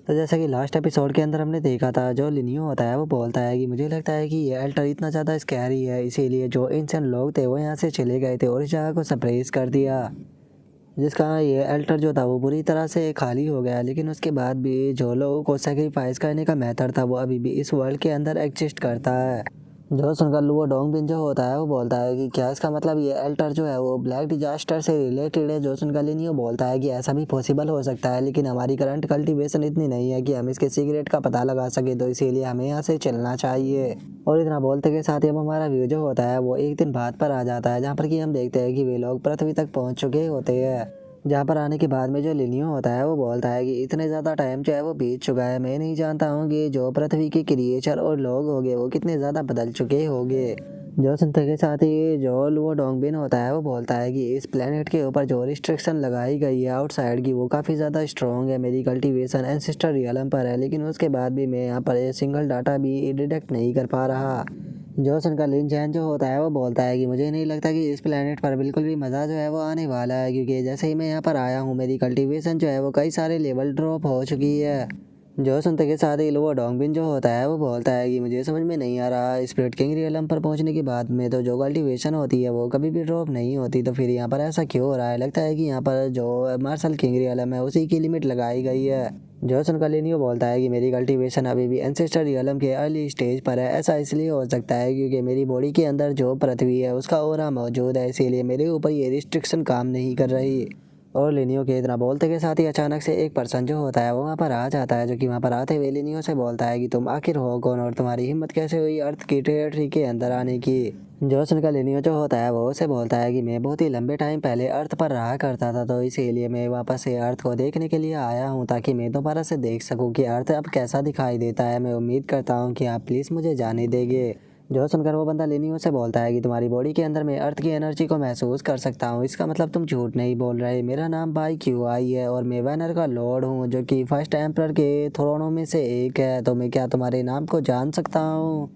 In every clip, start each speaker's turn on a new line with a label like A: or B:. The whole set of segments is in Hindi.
A: तो जैसा कि लास्ट एपिसोड के अंदर हमने देखा था, जो लिनियो होता है वो बोलता है कि मुझे लगता है कि ये अल्टर इतना ज़्यादा स्कैरी है, इसीलिए जो इंसान लोग थे वो यहाँ से चले गए थे और इस जगह को सरप्राइज कर दिया, जिसका ये अल्टर जो था वो बुरी तरह से खाली हो गया। लेकिन उसके बाद भी जो लोगों को सेक्रीफाइस करने का मेथड था वो अभी भी इस वर्ल्ड के अंदर एग्जिस्ट करता है। जो सुनकर लुओ डोंगबिन जो होता है वो बोलता है कि क्या इसका मतलब ये अल्टर जो है वो ब्लैक डिजास्टर से रिलेटेड है। जो सुनकर लिनियो बोलता है कि ऐसा भी पॉसिबल हो सकता है, लेकिन हमारी करंट कल्टीवेशन इतनी नहीं है कि हम इसके सीक्रेट का पता लगा सके, तो इसीलिए हमें यहाँ से चलना चाहिए। और इतना बोलते के साथ ही अब हमारा व्यू जो होता है वो एक दिन बाद पर आ जाता है, जहाँ पर कि हम देखते हैं कि वे लोग पृथ्वी तक पहुँच चुके होते हैं। जहाँ पर आने के बाद में जो लिनियो होता है वो बोलता है कि इतने ज़्यादा टाइम जो है वो बीत चुका है, मैं नहीं जानता हूँ कि जो पृथ्वी के क्रिएचर और लोग होंगे वो कितने ज़्यादा बदल चुके होंगे। जो सुनते के साथ ही जो लुओ डोंगबिन होता है वो बोलता है कि इस प्लेनेट के ऊपर जो रिस्ट्रिक्शन लगाई गई है आउटसाइड की वो काफ़ी ज़्यादा स्ट्रॉन्ग है। मेरी कल्टीवेशन एंसेस्टर रियलम पर है, लेकिन उसके बाद भी मैं यहाँ पर सिंगल डाटा भी डिटेक्ट नहीं कर पा रहा। जोसन का लिन चैन जो होता है वो बोलता है कि मुझे नहीं लगता कि इस प्लेनेट पर बिल्कुल भी मज़ा जो है वो आने वाला है, क्योंकि जैसे ही मैं यहाँ पर आया हूँ मेरी कल्टीवेशन जो है वो कई सारे लेवल ड्रॉप हो चुकी है। जो सुनते के साथ ही वो डोंगबिन जो होता है वो बोलता है कि मुझे समझ में नहीं आ रहा, स्पिरिट किंग रियलम पर पहुंचने के बाद में तो जो कल्टीवेशन होती है वो कभी भी ड्रॉप नहीं होती, तो फिर यहाँ पर ऐसा क्यों हो रहा है। लगता है कि यहाँ पर जो मार्शल किंग रियलम है उसी की लिमिट लगाई गई है। जो सुनकर लिनियो बोलता है कि मेरी कल्टीवेशन अभी भी एंसेस्टर रियलम के अर्ली स्टेज पर है। ऐसा इसलिए हो सकता है क्योंकि मेरी बॉडी के अंदर जो पृथ्वी है उसका ओरा मौजूद है, इसीलिए मेरे ऊपर ये रिस्ट्रिक्शन काम नहीं कर रही। और लिनियो के इतना बोलते के साथ ही अचानक से एक पर्सन जो होता है वो वहाँ पर आ जाता है, जो कि वहाँ पर आते हुए लिनियो से बोलता है कि तुम आखिर हो कौन और तुम्हारी हिम्मत कैसे हुई अर्थ की टेरिटरी के अंदर आने की। जो सुनकर लिनियो जो होता है वो उसे बोलता है कि मैं बहुत ही लंबे टाइम पहले अर्थ पर रहा करता था, तो इसीलिए मैं वापस से अर्थ को देखने के लिए आया हूँ, ताकि मैं दोबारा से देख सकूँ कि अर्थ अब कैसा दिखाई देता है। मैं उम्मीद करता हूँ कि आप प्लीज़ मुझे जाने देंगे। जो सुनकर वो बंदा लिनियो से बोलता है कि तुम्हारी बॉडी के अंदर मैं अर्थ की एनर्जी को महसूस कर सकता हूँ, इसका मतलब तुम झूठ नहीं बोल रहे। मेरा नाम बाई क्यू आई है और मैं वैनर का लॉर्ड हूँ, जो कि फर्स्ट एम्परर के थ्रोनों में से एक है, तो मैं क्या तुम्हारे नाम को जान सकता हूँ।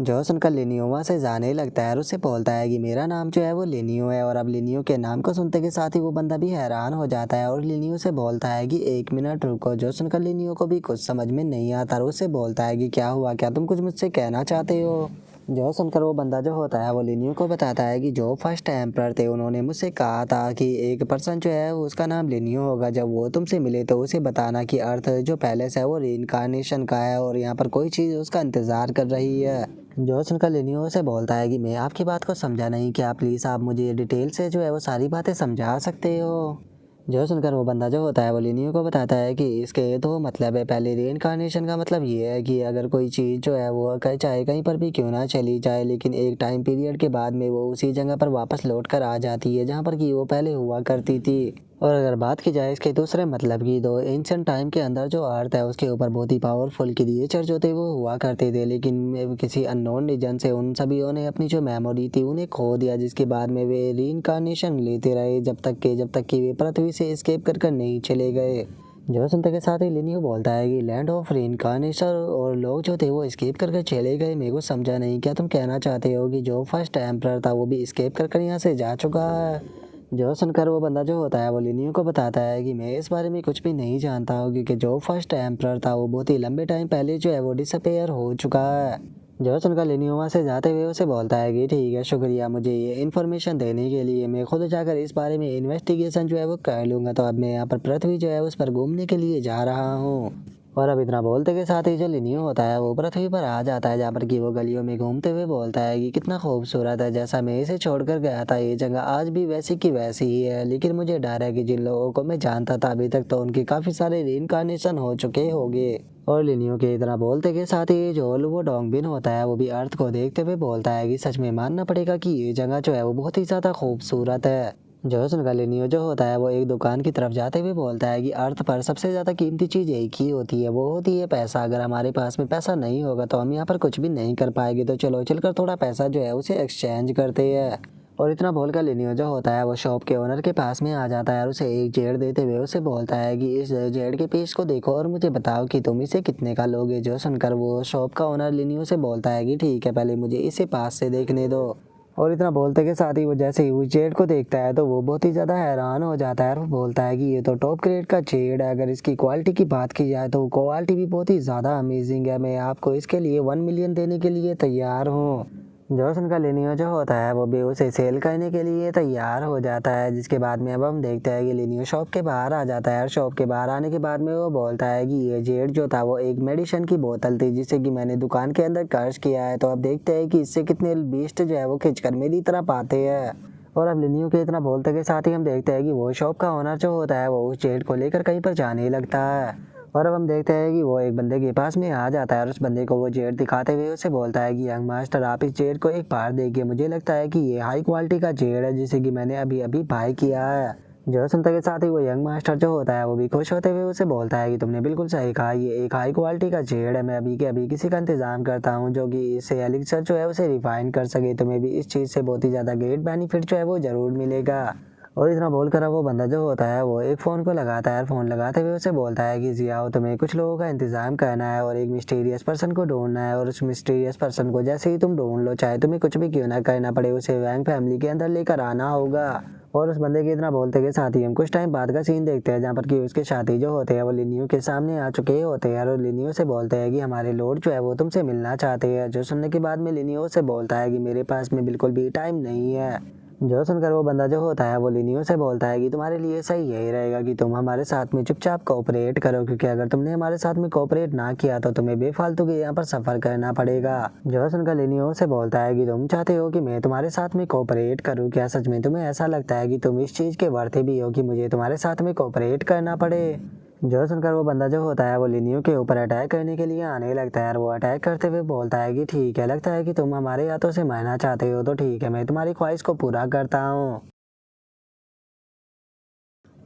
A: जो सुनकर लिनियो वहाँ से जाने लगता है और उससे बोलता है कि मेरा नाम जो है वो लिनियो है। और अब लिनियो के नाम को सुनते के साथ ही वो बंदा भी हैरान हो जाता है और लिनियो से बोलता है कि एक मिनट रुको। जो सुनकर लिनियो को भी कुछ समझ में नहीं आता और उससे बोलता है कि क्या हुआ, क्या तुम कुछ मुझसे कहना चाहते हो। जो सुनकर वो बंदा जो होता है वो लिनियो को बताता है कि जो फर्स्ट एम्परर थे उन्होंने मुझसे कहा था कि एक पर्सन जो है उसका नाम लिनियो होगा, जब वो तुमसे मिले तो उसे बताना कि अर्थ जो पैलेस है वो रीइंकार्नेशन का है और यहाँ पर कोई चीज़ उसका इंतज़ार कर रही है। जो सुनकर लिनियो से बोलता है कि मैं आपकी बात को समझा नहीं, क्या प्लीज़ आप मुझे डिटेल से जो है वो सारी बातें समझा सकते हो। जो सुनकर वो बंदा जो होता है वो लिनियो को बताता है कि इसके दो मतलब है। पहले रीइंकार्नेशन का मतलब ये है कि अगर कोई चीज़ जो है वो चाहे कहीं पर भी क्यों ना चली जाए, लेकिन एक टाइम पीरियड के बाद में वो उसी जगह पर वापस लौट कर आ जाती है जहाँ पर कि वो पहले हुआ करती थी। और अगर बात की जाए इसके दूसरे मतलब की, तो एंशिएंट टाइम के अंदर जो अर्थ है उसके ऊपर बहुत ही पावरफुल क्रिएचर जो थे वो हुआ करते थे, लेकिन किसी अननोन रीजन से उन सभी ने अपनी जो मेमोरी थी उन्हें खो दिया, जिसके बाद में वे रीइंकार्नेशन लेते रहे जब तक कि वे पृथ्वी से एस्केप कर नहीं चले गए। जो सुनते के साथ ही लिनियो बोलता है कि लैंड ऑफ रीइंकार्नेशन और लोग जो थे वो एस्केप करके चले गए। मेरे को समझा नहीं, क्या तुम कहना चाहते हो कि जो फर्स्ट एम्परर था वो भी एस्केप कर यहाँ से जा चुका है। जो सुनकर वो बंदा जो होता है वो लिनियो को बताता है कि मैं इस बारे में कुछ भी नहीं जानता हूँ, क्योंकि जो फर्स्ट एम्परर था वो बहुत ही लंबे टाइम पहले जो है वो डिसअपेयर हो चुका है। जो सुनकर लिनियो वहाँ से जाते हुए उसे बोलता है कि ठीक है, शुक्रिया मुझे ये इन्फॉर्मेशन देने के लिए, मैं खुद जाकर इस बारे में इन्वेस्टिगेशन जो है वो कर लूँगा। तो अब मैं यहाँ पर पृथ्वी जो है उस पर घूमने के लिए जा रहा हूँ। और अब इतना बोलते के साथ ही जो लिनियो होता है वो पृथ्वी पर आ जाता है, जहाँ पर कि वो गलियों में घूमते हुए बोलता है कि कितना खूबसूरत है, जैसा मैं इसे छोड़कर गया था ये जगह आज भी वैसी की वैसी ही है। लेकिन मुझे डर है कि जिन लोगों को मैं जानता था अभी तक तो उनके काफ़ी सारे रीइंकार्नेशन हो चुके होंगे। और लिनियो के इतना बोलते के साथ ही जो वो डोंगबिन होता है वो भी अर्थ को देखते हुए बोलता है कि सच में मानना पड़ेगा कि ये जगह जो है वो बहुत ही ज़्यादा खूबसूरत है। जो सुनकर लिनियो जो होता है वो एक दुकान की तरफ जाते हुए बोलता है कि अर्थ पर सबसे ज़्यादा कीमती चीज़ एक ही होती है, वो होती है पैसा। अगर हमारे पास में पैसा नहीं होगा तो हम यहाँ पर कुछ भी नहीं कर पाएंगे, तो चलो चलकर थोड़ा पैसा जो है उसे एक्सचेंज करते हैं। और इतना बोलकर लिनियो जो होता है वो शॉप के ओनर के पास में आ जाता है और उसे एक जेड देते हुए उसे बोलता है कि इस जेड के पीस को देखो और मुझे बताओ कि तुम इसे कितने का लोगे। जो सुनकर वो शॉप का ओनर लिनियो से बोलता है कि ठीक है, पहले मुझे इसे पास से देखने दो। और इतना बोलते के साथ ही वो जैसे ही उस जेड को देखता है तो वो बहुत ही ज़्यादा हैरान हो जाता है और वो बोलता है कि ये तो टॉप ग्रेड का जेड है। अगर इसकी क्वालिटी की बात की जाए तो क्वालिटी भी बहुत ही ज़्यादा अमेजिंग है। मैं आपको इसके लिए 1 मिलियन देने के लिए तैयार हूँ। जो उनका लिनियो जो होता है वो भी उसे सेल करने के लिए तैयार हो जाता है। जिसके बाद में अब हम देखते हैं कि लिनियो शॉप के बाहर आ जाता है और शॉप के बाहर आने के बाद में वो बोलता है कि ये जेड जो था वो एक मेडिसिन की बोतल थी जिसे कि मैंने दुकान के अंदर कर्ज किया है। तो अब देखते हैं कि इससे कितने बीस्ट जो है वो खिंचकर मेरी तरफ आते हैं। और अब लिनियो के इतना बोलते के साथ ही हम देखते हैं कि वो शॉप का ओनर जो होता है वो उस जेड को लेकर कहीं पर जाने लगता है। और अब हम देखते हैं कि वो एक बंदे के पास में आ जाता है और उस बंदे को वो जेड दिखाते हुए उसे बोलता है कि यंग मास्टर आप इस जेड को एक बार देखिए, मुझे लगता है कि ये हाई क्वालिटी का जेड है जिसे कि मैंने अभी अभी बाय किया है। जो सुनते के साथ ही वो यंग मास्टर जो होता है वो भी खुश होते हुए उसे बोलता है कि तुमने बिल्कुल सही कहा, ये एक हाई क्वालिटी का जेड है। मैं अभी के अभी किसी का इंतजाम करता हूँ जो कि इसे एलिक्सर जो है उसे रिफाइन कर सके। तुम्हें भी इस चीज़ से बहुत ही ज़्यादा ग्रेट बेनिफिट जो है वो ज़रूर मिलेगा। और इतना बोलकर अब वो बंदा जो होता है वो एक फ़ोन को लगाता है और फ़ोन लगाते हुए उसे बोलता है कि जियाओ तुम्हें कुछ लोगों का इंतज़ाम करना है और एक मिस्टीरियस पर्सन को ढूंढना है। और उस मिस्टीरियस पर्सन को जैसे ही तुम ढूंढ लो, चाहे तुम्हें कुछ भी क्यों ना करना पड़े, उसे वैंग फैमिली के अंदर लेकर आना होगा। और उस बंदे के इतना बोलते के साथ ही हम कुछ टाइम बाद का सीन देखते हैं जहाँ पर कि उसके साथी जो होते हैं वो लिनियो के सामने आ चुके होते हैं और लिनियो से बोलते हैं कि हमारे लॉर्ड जो है वो तुमसे मिलना चाहते हैं। जो सुनने के बाद में लिनियो से बोलता है कि मेरे पास में बिल्कुल भी टाइम नहीं है। जो सुनकर वो बंदा जो होता है वो लिनियो से बोलता है कि तुम्हारे लिए सही यही रहेगा कि तुम हमारे साथ में चुपचाप कोऑपरेट करो, क्योंकि अगर तुमने हमारे साथ में कोऑपरेट ना किया तो तुम्हें बेफालतू के यहाँ पर सफ़र करना पड़ेगा। जो सुनकर लिनियो से बोलता है कि तुम चाहते हो कि मैं तुम्हारे साथ में कोऑपरेट करूँ, क्या सच में तुम्हें ऐसा लगता है कि तुम इस चीज़ के वर्थे भी हो कि मुझे तुम्हारे साथ में कोऑपरेट करना पड़े। जो सुनकर वो बंदा जो होता है वो लिनियो के ऊपर अटैक करने के लिए आने लगता है और वो अटैक करते हुए बोलता है कि ठीक है, लगता है कि तुम हमारे हाथों से मरना चाहते हो, तो ठीक है, मैं तुम्हारी ख्वाहिश को पूरा करता हूँ।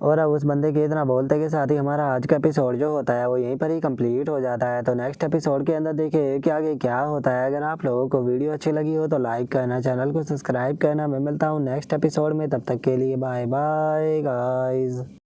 A: और अब उस बंदे के इतना बोलते के साथ ही हमारा आज का एपिसोड जो होता है वो यहीं पर ही कंप्लीट हो जाता है। तो नेक्स्ट एपिसोड के अंदर देखिए कि आगे क्या होता है। अगर आप लोगों को वीडियो अच्छी लगी हो तो लाइक करना, चैनल को सब्सक्राइब करना। मैं मिलता हूँ नेक्स्ट एपिसोड में, तब तक के लिए बाय बाय गाइस।